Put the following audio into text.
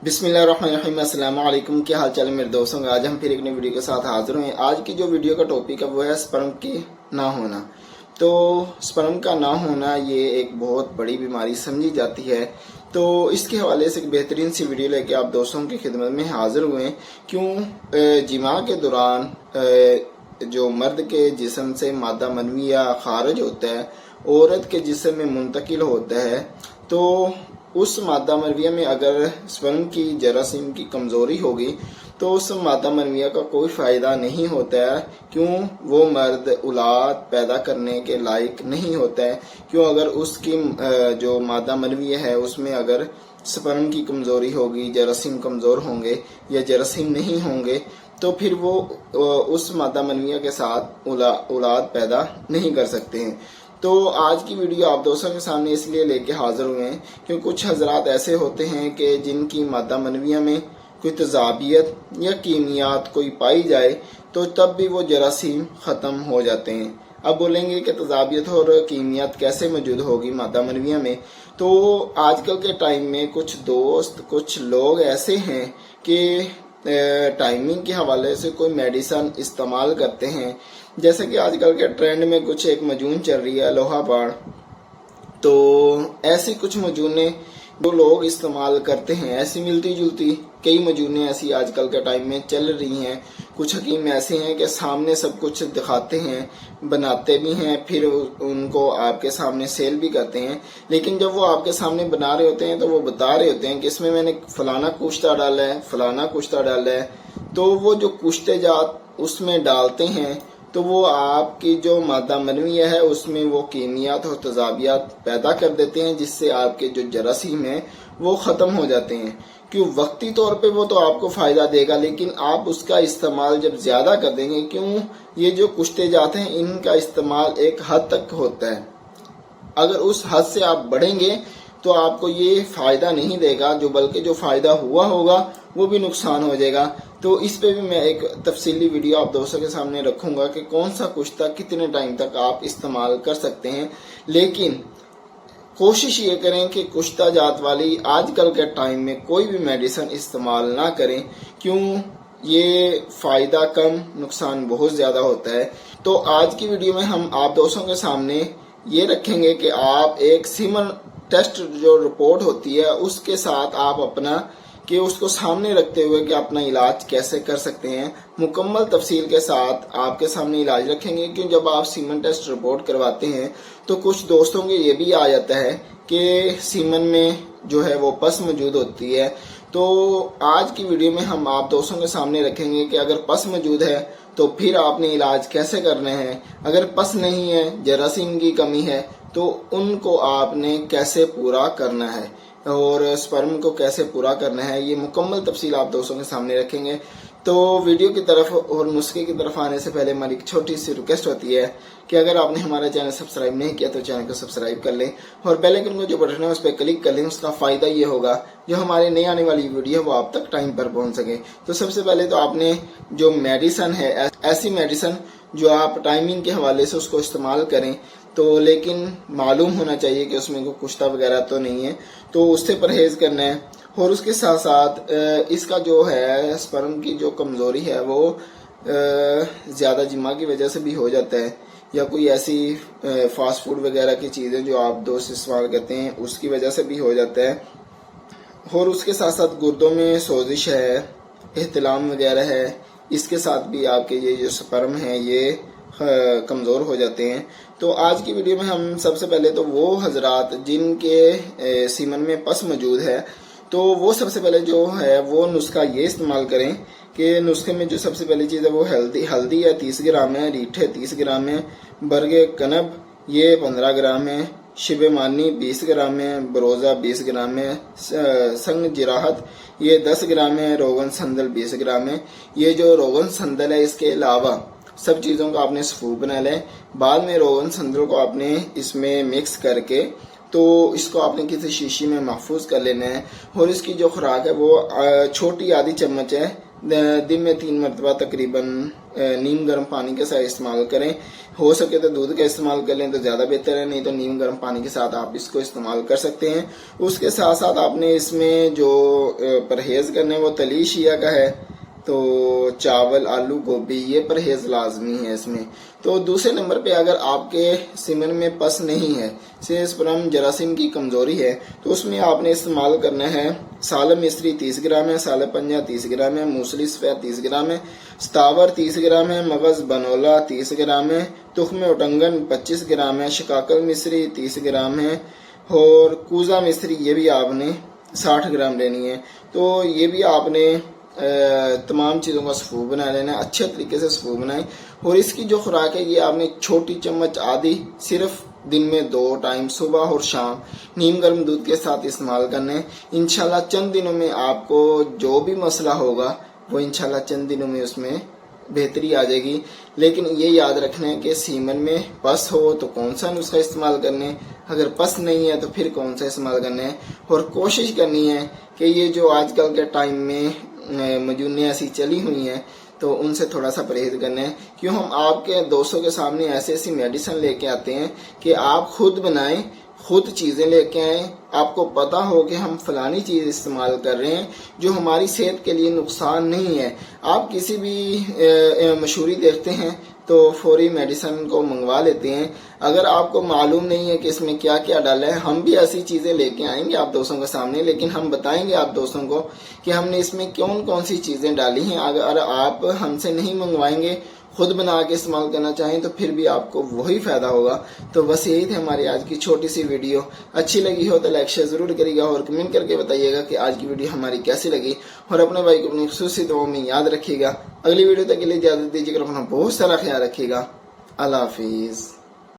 बिस्मिल्लाहिर्रहमानिर्रहीम। अस्सलाम वालेकुम। क्या हाल चाल है मेरे दोस्तों। आज हम फिर एक नई वीडियो के साथ हाजिर हुए। आज की जो वीडियो का टॉपिक है वो है स्पर्म की ना होना। तो स्पर्म का ना होना ये एक बहुत बड़ी बीमारी समझी जाती है। तो इसके हवाले से एक बेहतरीन सी वीडियो लेके आप दोस्तों की खिदमत में हाजिर हुए। क्यों जिमा के दौरान जो मर्द के जिस्म से मादा मनविया खारिज होता है, औरत के जिस्म में मुंतकिल होता है, तो उस मादा मनविया में अगर स्पर्म की जरासीम की कमजोरी होगी तो उस मादा मनविया का कोई फायदा नहीं होता है। क्यों वो मर्द औलाद पैदा करने के लायक नहीं होता है। क्यों अगर उसकी जो मादा मनविया है उसमें अगर स्पर्म की कमजोरी होगी, जरासीम कमजोर होंगे या जरासीम नहीं होंगे, तो फिर वो उस मादा मनविया के साथ औलाद पैदा नहीं कर सकते हैं। तो आज की वीडियो आप दोस्तों के सामने इसलिए लेके हाजिर हुए हैं क्योंकि कुछ हजरात ऐसे होते हैं कि जिनकी मादा मनविया में कोई तजाबियत या कीमियात कोई पाई जाए तो तब भी वो जरासीम ख़त्म हो जाते हैं। अब बोलेंगे कि तजाबियत और कीमियात कैसे मौजूद होगी मादा मनविया में। तो आजकल के टाइम में कुछ दोस्त कुछ लोग ऐसे हैं कि टाइमिंग के हवाले से कोई मेडिसन इस्तेमाल करते हैं। जैसे कि आजकल के ट्रेंड में कुछ एक मजून चल रही है लोहा बाण, तो ऐसी कुछ मजूने जो लोग इस्तेमाल करते हैं, ऐसी मिलती जुलती कई मजूने ऐसी आजकल के टाइम में चल रही हैं। कुछ हकीम ऐसे हैं कि सामने सब कुछ दिखाते हैं, बनाते भी हैं, फिर उनको आपके सामने सेल भी करते हैं। लेकिन जब वो आपके सामने बना रहे होते हैं तो वो बता रहे होते हैं कि इसमें मैंने फलाना कुश्ता डाला है, फलाना कुश्ता डाला है। तो वो जो कुश्ते जात उसमें डालते हैं तो वो आपकी जो मादा मनविया है उसमें वो कीमियात और तजाबियात पैदा कर देते हैं, जिससे आपके जो जरासीम है वो ख़त्म हो जाते हैं। क्यों वक्ती तौर पे वो तो आपको फ़ायदा देगा, लेकिन आप उसका इस्तेमाल जब ज़्यादा कर देंगे, क्यों ये जो कुश्ते जाते हैं इनका इस्तेमाल एक हद तक होता है। अगर उस हद से आप बढ़ेंगे तो आपको ये फ़ायदा नहीं देगा, जो बल्कि जो फ़ायदा हुआ होगा वो भी नुकसान हो जाएगा। तो इस पे भी मैं एक तफसीली वीडियो आप दोस्तों के सामने रखूंगा कि कौन सा कुश्ता कितने टाइम तक आप इस्तेमाल कर सकते हैं। लेकिन कोशिश ये करें कि कुश्ता जात वाली आजकल के टाइम में कोई भी मेडिसिन इस्तेमाल ना करें। क्यों ये फ़ायदा कम नुकसान बहुत ज़्यादा होता है। तो आज की वीडियो में हम आप दोस्तों के सामने ये रखेंगे कि आप एक सीमन टेस्ट जो रिपोर्ट होती है उसके साथ आप अपना कि उसको सामने रखते हुए कि अपना इलाज कैसे कर सकते हैं, मुकम्मल तफसील के साथ आपके सामने इलाज रखेंगे। क्यों जब आप सीमन टेस्ट रिपोर्ट करवाते हैं तो कुछ दोस्तों के ये भी आ जाता है कि सीमन में जो है वो पस मौजूद होती है। तो आज की वीडियो में हम आप दोस्तों के सामने रखेंगे कि अगर पस मौजूद है तो फिर आपने इलाज कैसे करने हैं, अगर पस नहीं है, जरासीम की कमी है, तो उनको आपने कैसे पूरा करना है और स्पर्म को कैसे पूरा करना है, ये मुकम्मल तफसील आप दोस्तों के सामने रखेंगे। तो वीडियो की तरफ और नुस्खे की तरफ आने से पहले हमारी एक छोटी सी रिक्वेस्ट होती है कि अगर आपने हमारा चैनल सब्सक्राइब नहीं किया तो चैनल को सब्सक्राइब कर लें और बेल आइकन को जो बटन है उस पर क्लिक कर लें। उसका फ़ायदा ये होगा जो हमारे नई आने वाली वीडियो है वो आप तक टाइम पर पहुंच सके। तो सबसे पहले तो आपने जो मेडिसन है, ऐसी मेडिसन जो आप टाइमिंग के हवाले से उसको इस्तेमाल करें, तो लेकिन मालूम होना चाहिए कि उसमें कोई कुश्ता वगैरह तो नहीं है, तो उससे परहेज करना है। और उसके साथ साथ इसका जो है स्पर्म की जो कमज़ोरी है वो ज़्यादा जिमा की वजह से भी हो जाता है, या कोई ऐसी फास्ट फूड वगैरह की चीज़ें जो आप दोस्त इस्तेमाल करते हैं उसकी वजह से भी हो जाता है। और उसके साथ साथ गुर्दों में सोजिश है, एहतिलाम वगैरह है, इसके साथ भी आपके ये जो स्पर्म है ये कमज़ोर हो जाते हैं। तो आज की वीडियो में हम सबसे पहले तो वो हजरात जिनके सीमन में पस मौजूद है, तो वो सबसे पहले जो है वो नुस्खा ये इस्तेमाल करें कि नुस्खे में जो सबसे पहली चीज़ है वो हल्दी है 30 ग्राम है, रीठे 30 ग्राम है, बरगे कनब ये 15 ग्राम है, शिब मानी 20 ग्राम है, बरोज़ा 20 ग्राम है, संग जिराहत ये 10 ग्राम है, रोगन संदल 20 ग्राम है। ये जो रोगन संदल है इसके अलावा सब चीज़ों का आपने सफूफ बना लें। बाद में रोगन संदल को आपने इसमें मिक्स करके तो इसको आपने किसी शीशी में महफूज कर लेना है। और इसकी जो खुराक है वो छोटी आधी चम्मच है दिन में 3 मरतबा तकरीबन नीम गर्म पानी के साथ इस्तेमाल करें। हो सके तो दूध का इस्तेमाल कर लें तो ज़्यादा बेहतर है, नहीं तो नीम गर्म पानी के साथ आप इसको इस्तेमाल कर सकते हैं। उसके साथ साथ आपने इसमें जो परहेज़ करना है वो तली शिया का है, तो चावल, आलू, गोभी, ये परहेज लाजमी है इसमें। तो दूसरे नंबर पे अगर आपके सीमन में पस नहीं है, से स्पर्म जरासीम की कमजोरी है, तो उसमें आपने इस्तेमाल करना है सालम मिस्री 30 ग्राम है, साल पंजा 30 ग्राम है, मूसली सफेद 30 ग्राम है, स्तावर 30 ग्राम है, मगज बनोला 30 ग्राम है, तुख्म उटंगन 25 ग्राम है, शिकाकल मिस्री 30 ग्राम है, और कूजा मिस्री ये भी आपने 60 ग्राम लेनी है। तो ये भी आपने तमाम चीज़ों का सफू बना लेना है, अच्छे तरीके से सफू बनाएं। और इसकी जो खुराक है ये आपने छोटी चम्मच आधी सिर्फ दिन में 2 टाइम सुबह और शाम नीम गर्म दूध के साथ इस्तेमाल करना है। इंशाल्लाह चंद दिनों में आपको जो भी मसला होगा वो इंशाल्लाह चंद दिनों में उसमें बेहतरी आ जाएगी। लेकिन ये याद रखना है कि सीमन में पस हो तो कौन सा नुस्खा इस्तेमाल करना है, अगर पस नहीं है तो फिर कौन सा इस्तेमाल करना है। और कोशिश करनी है कि ये जो आजकल के टाइम में मजूने ऐसी चली हुई हैं तो उनसे थोड़ा सा परहेज करना है। क्यों हम आपके दोस्तों के सामने ऐसी ऐसी मेडिसिन लेके आते हैं कि आप खुद बनाएं, खुद चीज़ें लेके आएं, आपको पता हो कि हम फलानी चीज़ इस्तेमाल कर रहे हैं जो हमारी सेहत के लिए नुकसान नहीं है। आप किसी भी मशहूरी देखते हैं तो फौरी मेडिसिन को मंगवा लेते हैं। अगर आपको मालूम नहीं है कि इसमें क्या क्या डाला है, हम भी ऐसी चीज़ें लेके आएंगे आप दोस्तों के सामने, लेकिन हम बताएंगे आप दोस्तों को कि हमने इसमें कौन कौन सी चीज़ें डाली हैं। अगर आप हमसे नहीं मंगवाएंगे, खुद बना के इस्तेमाल करना चाहें तो फिर भी आपको वही फ़ायदा होगा। तो बस यही थी हमारी आज की छोटी सी वीडियो। अच्छी लगी हो तो लाइक शेयर ज़रूर करिएगा और कमेंट करके बताइएगा कि आज की वीडियो हमारी कैसी लगी। और अपने भाई को अपनी खुसूसी दुआओं में याद रखिएगा। अगली वीडियो तक के लिए इजाज़त दीजिएगा, अपना बहुत सारा ख्याल रखिएगा। अल्लाह हाफिज़।